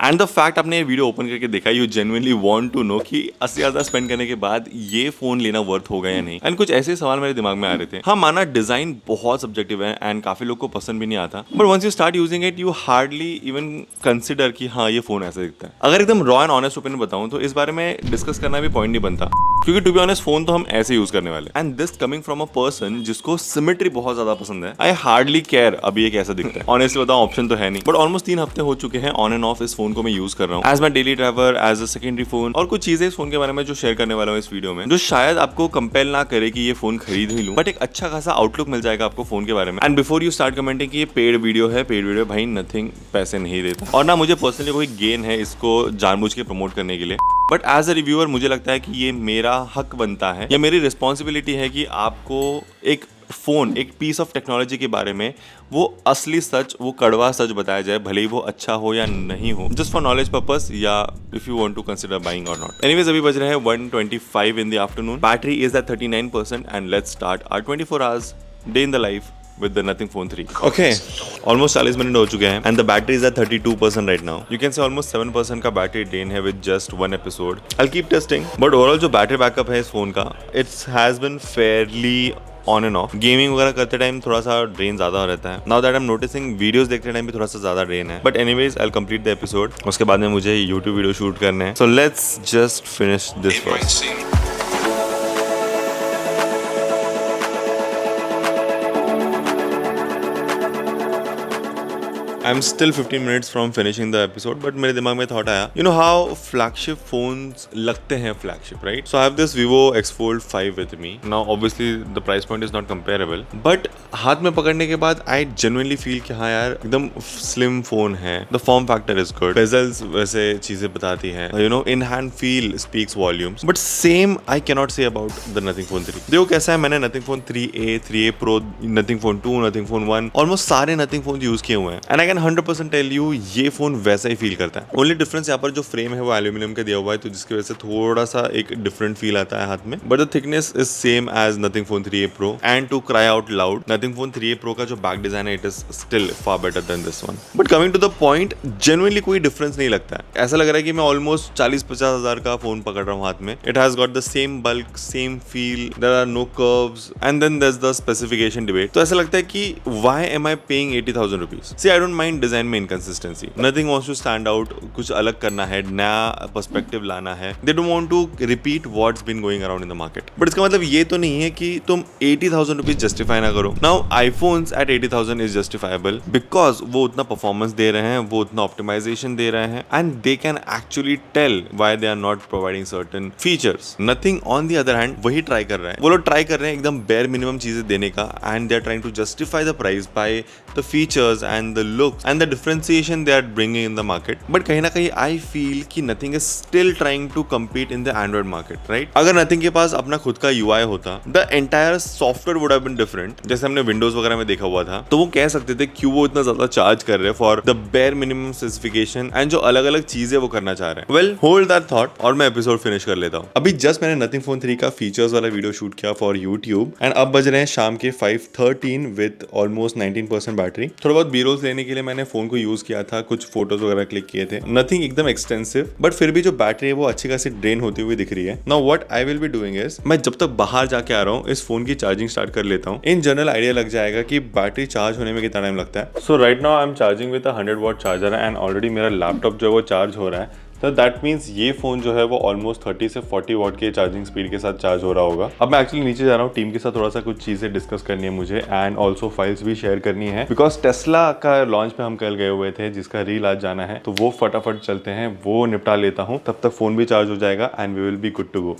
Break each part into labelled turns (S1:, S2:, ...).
S1: And the fact आपने ये video open करके देखा, you genuinely want to know कि 80,000 स्पेंड करने के बाद ये फोन लेना वर्थ होगा या नहीं। एंड कुछ ऐसे सवाल मेरे दिमाग में आ रहे थे। हाँ, माना डिजाइन बहुत सब्जेक्टिव है एंड काफी लोग को पसंद भी नहीं आता, but once you start using it you hardly even consider कि हाँ ये फोन ऐसा दिखता है। अगर एकदम रॉ एंड ऑनेस्ट ओपिनियन बताऊं तो इस बारे में डिस्कस करना भी पॉइंट नहीं बनता, क्योंकि टू बी ऑनेस्ट फोन तो हम ऐसे यूज करने वाले। And this coming from a person जिसको सिमेट्री बहुत ज्यादा पसंद है, आई हार्डली केयर अभी ये कैसा दिखता है। ऑनेस्टली बताऊं ऑप्शन तो है नहीं, बट ऑलमोस्ट 3 हफ्ते हो चुके हैं ऑन एंड ऑफ इस फोन को मैं यूज कर रहा हूँ as my daily driver, as a secondary phone. और कुछ चीजें इस फोन के बारे में जो शेयर करने वाला हूँ इस वीडियो में, जो शायद आपको कंपेल ना करे कि ये फोन खरीद ही लूं, बट एक अच्छा खासा आउटलुक मिल जाएगा आपको फोन के बारे में। And before you start commenting कि ये पेड वीडियो है, पेड वीडियो भाई नथिंग पैसे नहीं देता, और ना मुझे पर्सनली कोई गेन है इसको जानबूझ के प्रमोट करने के लिए। बट एज अ रिव्यूअर मुझे लगता है कि ये मेरा हक बनता है या मेरी रिस्पॉन्सिबिलिटी है कि आपको एक फोन, एक पीस ऑफ टेक्नोलॉजी के बारे में वो असली सच, वो कड़वा सच बताया जाए, भले ही वो अच्छा हो या नहीं हो, जस्ट फॉर नॉलेज पर्पस या if you want to consider buying or not. Anyways अभी बज रहे हैं 1:25 in the afternoon, battery is at 39% and let's start our 24 hours day in the life with the Nothing Phone 3. Okay, almost 40 minute हो चुके हैं and the battery is at 32% right now. You can say almost 7% का battery drain है with just one episode. I'll keep testing. But overall जो battery backup है इस phone का, it has been fairly on and off. Gaming वगैरह करते time थोड़ा सा ड्रेन ज्यादा रहता है। Now that I'm noticing videos देखते टाइम भी थोड़ा सा ज्यादा ड्रेन है। But anyways, I'll complete the episode. उसके बाद में मुझे YouTube वीडियो शूट करने हैं। So let's just finish this first. I'm still 15 minutes from finishing the episode, but मेरे दिमाग में थॉट आया, you know how flagship phones लगते हैं flagship, right? So I have this Vivo X Fold 5 with me. Now obviously the price point is not comparable, but हाथ में पकड़ने के बाद I genuinely feel कि हाँ यार एकदम slim phone है, the form factor is good, bezels वैसे चीजें बताती हैं, you know in hand feel speaks volumes, but same I cannot say about the Nothing Phone 3. देखो कैसा है, मैंने Nothing Phone 3A, 3A Pro, Nothing Phone 2, Nothing Phone 1, almost सारे Nothing Phone use किए हुए हैं and I can 100% tell you ये phone वैसा ही फील करता है। ओनली डिफरेंस यहाँ पर जो फ्रेम है वो एल्यूमिनियम का दिया हुआ है, तो जिसकी वजह से थोड़ा सा एक डिफरेंट फील आता है हाथ में, but the thickness is same as nothing phone 3A Pro। And to cry out loud, nothing phone 3A Pro का जो बैक डिजाइन है it is still far better than this one. But coming to the point, genuinely कोई difference नहीं लगता है। ऐसा लग रहा है कि मैं ऑलमोस्ट 40-50 हजार का फोन पकड़ रहा हूँ हाथ में। It has got the same bulk, same feel, there are no curves and then there is the specification debate. तो ऐसा लगता है कि why am I paying 80,000 rupees. See I don't mind design में inconsistency. Nothing wants to stand out. कुछ अलग करना है, नया पर्सपेक्टिव लाना है. They don't want to repeat what's been going around in the market. But इसका मतलब ये तो नहीं है कि तुम 80,000 रुपीज जस्टिफाई ना करो. Now iPhones at 80,000 is justifiable because वो उतना परफॉर्मेंस दे रहे हैं, वो उतना ऑप्टिमाइजेशन दे रहे हैं, and they can actually tell why they are not providing certain features. Nothing on the other hand वही ट्राई कर रहा है. वो लोग ट्राई कर रहे हैं एकदम बेयर मिनिमम चीजें देने का, and they are trying to justify the price by the features and the looks and the differentiation they are bringing in the market. But कहीं ना कहीं I feel कि Nothing is still trying to compete in the Android market, right? अगर Nothing के पास अपना खुद का UI होता, the entire software would have been different. जैसे हमने Windows वगैरह में देखा हुआ था, तो वो कह सकते थे क्यों वो इतना ज्यादा चार्ज कर रहे हैं for the bare minimum specification and जो अलग अलग चीजें वो करना चाह रहे हैं। Well, hold that thought और मैं एपिसोड फिनिश कर लेता हूँ। अभी जस्ट मैंने Nothing Phone 3 का फीचर्स वाला वीडियो शूट किया for YouTube and अब बज रहे हैं शाम के 5:13 with almost 19% बैटरी। थोड़ा बहुत B-rolls लेने के लिए मैंने फोन को यूज किया था, कुछ फोटोज वगैरह क्लिक किए थे। नथिंग एकदम एक्सटेंसिव, बट फिर भी जो बैटरी है वो अच्छी खासी ड्रेन होती हुई दिख रही है। Now what I will be doing is, मैं जब तक बाहर जाके आ रहा हूँ इस फोन की चार्जिंग स्टार्ट कर लेता हूँ। इन जनरल आइडिया लग जाएगा कि बैटरी चार्ज होने में कितना टाइम लगता है। So right now I am charging with 100 watt charger and already मेरा लैपटॉप जो है वो चार्ज हो रहा है। तो दैट मीन्स ये फोन जो है वो ऑलमोस्ट 30 से 40 वॉट के चार्जिंग स्पीड के साथ चार्ज हो रहा होगा। अब मैं एक्चुअली नीचे जा रहा हूँ, टीम के साथ थोड़ा सा कुछ चीजें डिस्कस करनी है मुझे एंड ऑल्सो फाइल्स भी शेयर करनी है, बिकॉज टेस्ला का लॉन्च पे हम कल गए हुए थे जिसका रील आज जाना है, तो वो फटाफट चलते हैं, वो निपटा लेता हूँ, तब तक फोन भी चार्ज हो जाएगा and we will be good to go.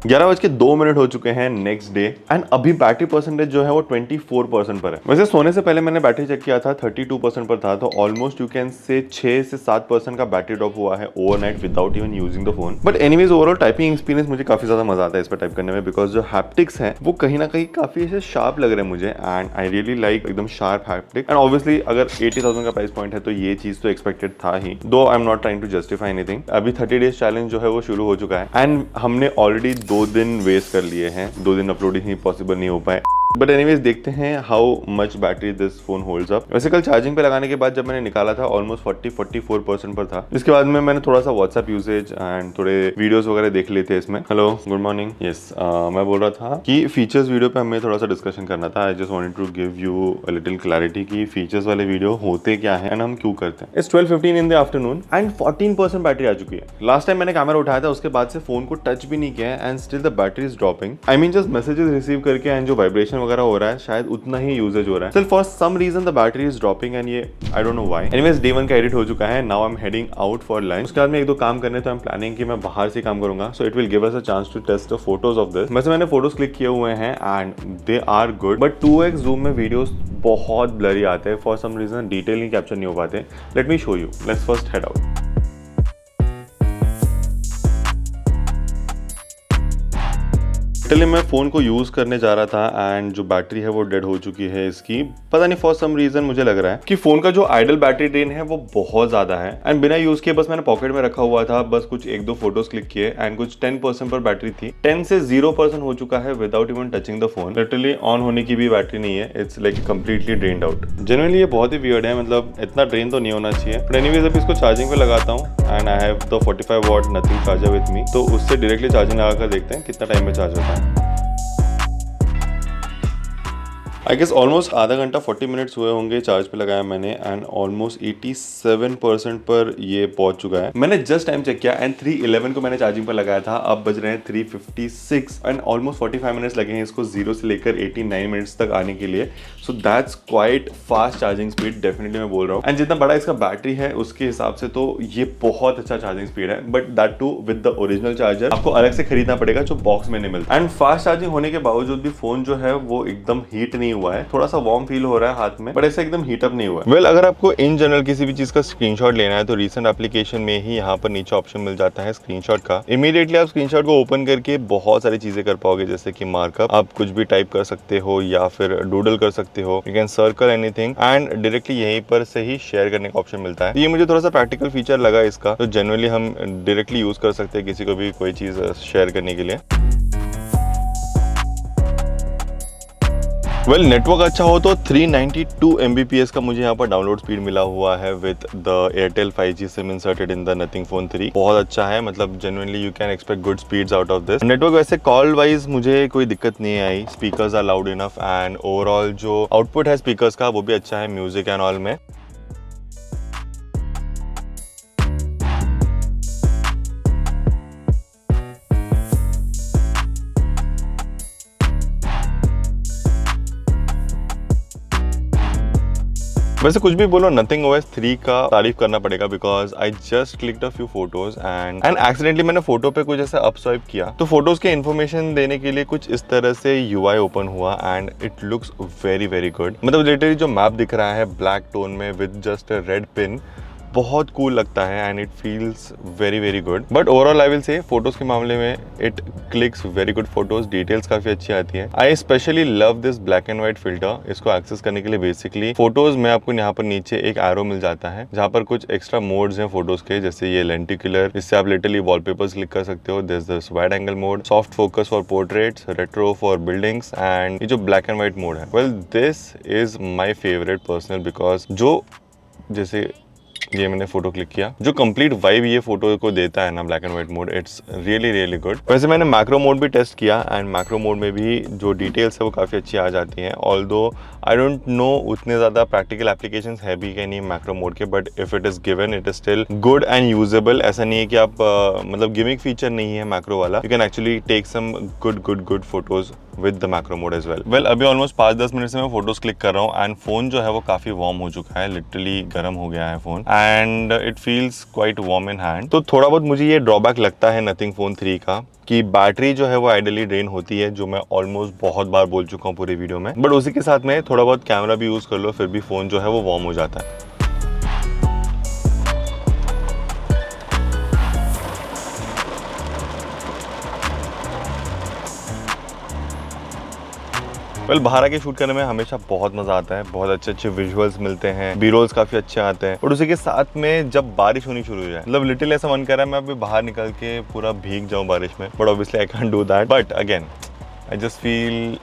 S1: 11:02 हो चुके हैं नेक्स्ट डे एंड अभी बैटरी परसेंटेज जो है वो 24% पर है। वैसे सोने से पहले मैंने बैटरी चेक किया था 32% पर था, तो ऑलमोस्ट यू कैन से 6 से 7% का बैटरी ड्रॉप हुआ है overnight without even using the phone. But anyways overall typing experience मुझे काफी ज्यादा मजा आता है इस पर टाइप करने में, बिकॉज जो हैप्टिक्स है वो कहीं ना कहीं काफी ऐसे शार्प लग रहे हैं मुझे एंड आई रियली लाइक एकदम शार्प हैप्टिक। एंड ऑब्वियसली अगर 80,000 का प्राइस पॉइंट है तो ये चीज तो एक्सपेक्टेड था ही, though I am not trying to justify anything. अभी 30 डेज चैलेंज जो है वो शुरू हो चुका है एंड हमने ऑलरेडी 2 2 दिन वेस्ट कर लिए हैं, 2 दिन अपलोडिंग ही पॉसिबल नहीं हो पाए। बट एनीवेज देखते हैं how much battery this phone holds up. वैसे कल चार्जिंग पे लगाने के बाद जब मैंने निकाला था ऑलमोस्ट 40-44% पर था। इसके बाद में मैंने थोड़ा सा व्हाट्सएप यूसेज एंड थोड़े वीडियोस वगैरह देख लिए थे इसमें। Hello, good morning. यस, मैं बोल रहा था कि फीचर्स वीडियो पे हमें थोड़ा सा डिस्कशन करना था। I just wanted to give you a little clarity कि फीचर्स वाले वीडियो होते क्या है एंड हम क्यों करते हैं। It's 12:15 in the afternoon and 14% battery आ चुकी है। लास्ट टाइम मैंने कैमरा उठाया था उसके बाद से फोन को टच भी नहीं किया है and still the battery is dropping. I mean just messages receive करके एंड जो वाइब्रेशन वगैरह हो रहा है शायद उतना ही यूजेज हो रहा है। Still for some reason the battery is dropping and ये I don't know why. Anyways day 1 का एडिट हो चुका है। Now I am heading out for lunch. उसके बाद में 1-2 काम करने तो आई एम प्लानिंग कि मैं बाहर से काम करूंगा, so it will give us a chance to test the photos of this. वैसे मैंने फोटोज क्लिक किए हुए हैं and they are good, but 2x zoom में वीडियोस बहुत ब्लरी आते हैं। फॉर सम रीजन डिटेल नहीं कैप्चर नहीं हो पाते। Let me show you. Let's first head out. Literally मैं फोन को यूज करने जा रहा था एंड जो बैटरी है वो डेड हो चुकी है इसकी। पता नहीं फॉर सम रीजन मुझे लग रहा है कि फोन का जो आइडल बैटरी ड्रेन है वो बहुत ज्यादा है एंड बिना यूज किए बस मैंने पॉकेट में रखा हुआ था, बस कुछ 1-2 फोटोज क्लिक किए एंड कुछ 10% पर बैटरी थी। 10 से 0% हो चुका है without even touching the phone. Literally on होने की भी बैटरी नहीं है। It's like completely drained out. Generally ये बहुत ही वियर्ड है, मतलब इतना ड्रेन तो नहीं होना चाहिए। बट एनीवेज अब इसको चार्जिंग पे लगाता हूँ and I have the 45 what nothing charger with me, तो उससे डायरेक्टली चार्जिंग लगा कर देखते हैं कितना टाइम में चार्ज होता है। आई गेस ऑलमोस्ट आधा घंटा 40 मिनट्स हुए होंगे चार्ज पे लगाया मैंने एंड ऑलमोस्ट 87% पर ये पहुंच चुका है। मैंने जस्ट टाइम चेक किया एंड 3:11 को मैंने चार्जिंग पर लगाया था, अब बज रहे हैं 3:56 एंड ऑलमोस्ट 45 मिनट्स लगे हैं इसको 0 से लेकर 89 मिनट्स तक आने के लिए। So that's quite fast charging speed, definitely मैं बोल रहा हूँ। एंड जितना बड़ा इसका बैटरी है उसके हिसाब से तो ये बहुत अच्छा चार्जिंग स्पीड है, but that too with the original charger. आपको अलग से खरीदना पड़ेगा जो बॉक्स में नहीं मिलता। एंड फास्ट चार्जिंग होने के बावजूद भी फोन जो है वो एकदम हीट नहीं हुआ है, थोड़ा सा वार्म फील हो रहा है हाथ में, बट ऐसा एकदम हीट अप नहीं हुआ है। वेल, अगर आपको इन जनरल किसी भी चीज का स्क्रीनशॉट लेना है तो रीसेंट एप्लीकेशन में ही यहाँ पर नीचे ऑप्शन मिल जाता है स्क्रीनशॉट का। इमीडिएटली आप स्क्रीनशॉट को ओपन करके बहुत सारी चीजें कर पाओगे, जैसे कि मार्कअप, आप कुछ भी टाइप कर सकते हो या फिर डूडल कर सकते हो, you can circle anything and directly यहीं पर से ही शेयर करने का ऑप्शन मिलता है। ये मुझे थोड़ा सा प्रैक्टिकल फीचर लगा इसका, तो जनरली हम डायरेक्टली यूज कर सकते हैं किसी को भी कोई चीज शेयर करने के लिए। वेल, नेटवर्क अच्छा हो तो 392 Mbps का मुझे यहाँ पर डाउनलोड स्पीड मिला हुआ है with the Airtel 5G SIM inserted in the Nothing phone 3। बहुत अच्छा है, मतलब genuinely you can expect good speeds out of this. Network वैसे कॉल वाइज मुझे कोई दिक्कत नहीं आई, speakers are loud enough and overall जो आउटपुट है स्पीकर्स का वो भी अच्छा है म्यूजिक एंड ऑल में। वैसे कुछ भी बोलो, नथिंग OS 3 का तारीफ करना पड़ेगा because I just clicked a few photos and accidentally मैंने फोटो पे कुछ ऐसा अपस्वाइप किया तो फोटोज के इन्फॉर्मेशन देने के लिए कुछ इस तरह से UI ओपन हुआ and it looks very very good. मतलब लिटरली जो मैप दिख रहा है ब्लैक टोन में with just a red pin, बहुत कूल लगता है and it feels very very good. But overall I will say photos के मामले में it clicks very good photos, details काफी अच्छी आती है। I specially love this black and white filter. इसको एक्सेस करने के लिए बेसिकली फोटोज में आपको यहाँ पर नीचे एक एरो मिल जाता है जहाँ पर कुछ एक्स्ट्रा मोड्स हैं फोटोज के, जैसे ये लेंटिकुलर, इससे आप लिटरली वॉलपेपर्स क्लिक कर सकते हो। This this wide angle mode, soft focus for portraits, retro for buildings and ये जो ब्लैक एंड व्हाइट मोड है, well this is my favourite personal because जो जैसे ये मैंने फोटो क्लिक किया, जो कंप्लीट वाइब ये फोटो को देता है ना black and white mode, it's really really good. वैसे मैंने मैक्रो मोड भी टेस्ट किया एंड मैक्रो मोड में भी जो डिटेल्स है वो काफ़ी अच्छी आ जाती हैं। ऑल्दो आई डोंट नो उतने ज़्यादा प्रैक्टिकल एप्लीकेशंस है भी क्या नहीं मैक्रो मोड के, but if it is given it is still good and usable. ऐसा नहीं है कि आप मतलब गिमिक फीचर नहीं है मैक्रो वाला, you can actually take some good photos with the macro mode as well. Well, अभी ऑलमोस्ट 5-10 मिनट से मैं फोटोज क्लिक कर रहा हूँ एंड फोन जो है वो काफी वार्म हो चुका है, लिटरली गर्म हो गया है phone and it feels quite warm in hand. तो थोड़ा बहुत मुझे ये ड्रॉबैक लगता है नथिंग फोन 3 का कि बैटरी जो है वो आइडली ड्रेन होती है, जो मैं ऑलमोस्ट बहुत बार बोल चुका हूँ पूरी वीडियो में। बट उसी के साथ में थोड़ा बहुत कैमरा भी यूज कर लो फिर भी फोन जो है वो वार्म हो जाता है। वेल बाहर आके शूट करने में हमेशा बहुत मजा आता है, बहुत अच्छे अच्छे विजुअल्स मिलते हैं, बी रोल्स काफी अच्छे आते हैं और उसी के साथ में जब बारिश होनी शुरू हो जाए, मतलब लिटिल ऐसा मन कर रहा है मैं अभी बाहर निकल के पूरा भीग जाऊं बारिश में, but obviously I can't do that, but again I just feel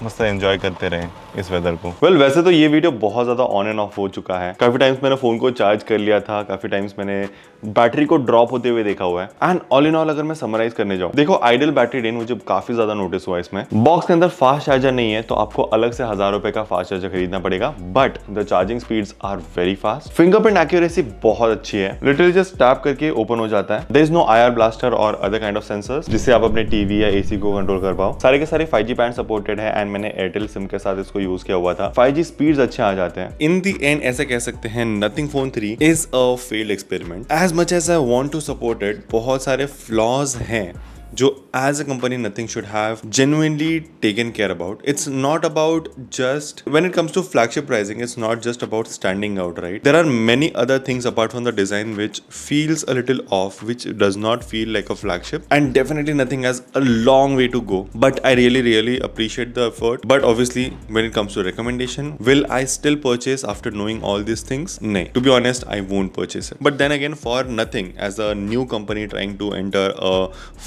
S1: मस्त एंजॉय करते रहे इस वेदर को। वेल वैसे तो ये वीडियो बहुत ज्यादा ऑन एंड ऑफ हो चुका है, काफी टाइम्स मैंने फोन को चार्ज कर लिया था, काफी टाइम्स मैंने बैटरी को ड्रॉप होते हुए देखा हुआ है एंड ऑल इन ऑल अगर मैं समराइज करने जाऊं, देखो आइडल बैटरी ड्रेन मुझे काफी ज्यादा नोटिस हुआ इसमें। बॉक्स के अंदर फास्ट चार्जर नहीं है तो आपको अलग से 1000 रुपए का फास्ट चार्जर खरीदना पड़ेगा, but the charging speeds are very fast. Fingerprint accuracy बहुत अच्छी है, लिटरली जस्ट टैप करके ओपन हो जाता है। There is no IR blaster or other kind of sensors जिससे आप अपने टीवी या AC को कंट्रोल कर पाओ। सारे के सारे 5G बैंड सपोर्टेड है एंड मैंने एयरटेल सिम के साथ इसको यूज किया हुआ था। 5G स्पीड्स अच्छे आ जाते हैं। इन दी एंड ऐसे कह सकते हैं nothing phone 3 is a failed experiment. As much as I want to support it, बहुत सारे फ्लॉज हैं जो as a company nothing should have genuinely taken care about. It's not about just when it comes to flagship pricing, it's not just about standing out, right? There are many other things apart from the design which feels a little off, which does not feel like a flagship, and definitely nothing has a long way to go, but I really appreciate the effort. But obviously when it comes to recommendation, will I still purchase after knowing all these things? No, to be honest I won't purchase it. But then again, for nothing as a new company trying to enter a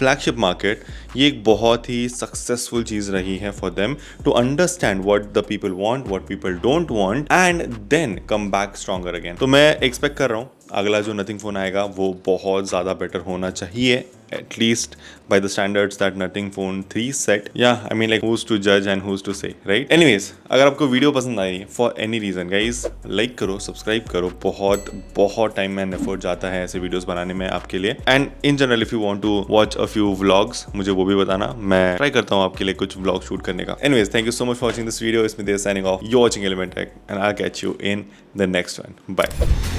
S1: flagship market, ये एक बहुत ही successful चीज रही है for them to understand what the people want, what people don't want and then come back stronger again. तो मैं expect कर रहा हूँ अगला जो नथिंग फोन आएगा वो बहुत ज़्यादा बेटर होना चाहिए, at least by the standards that Nothing Phone 3 set. Yeah, I mean like who's to judge and who's to say, right? Anyways, अगर आपको वीडियो पसंद आई for any reason guys, like करो, सब्सक्राइब करो, बहुत टाइम एंड एफर्ट जाता है ऐसे videos बनाने में आपके लिए। And in general if you want to watch a few vlogs, मुझे वो भी बताना, मैं ट्राई करता हूँ आपके लिए कुछ व्लॉग शूट करने का। Anyways, thank you so much for watching this video. It's me there signing off. You're watching Element Tech and I'll catch you in the next one. Bye.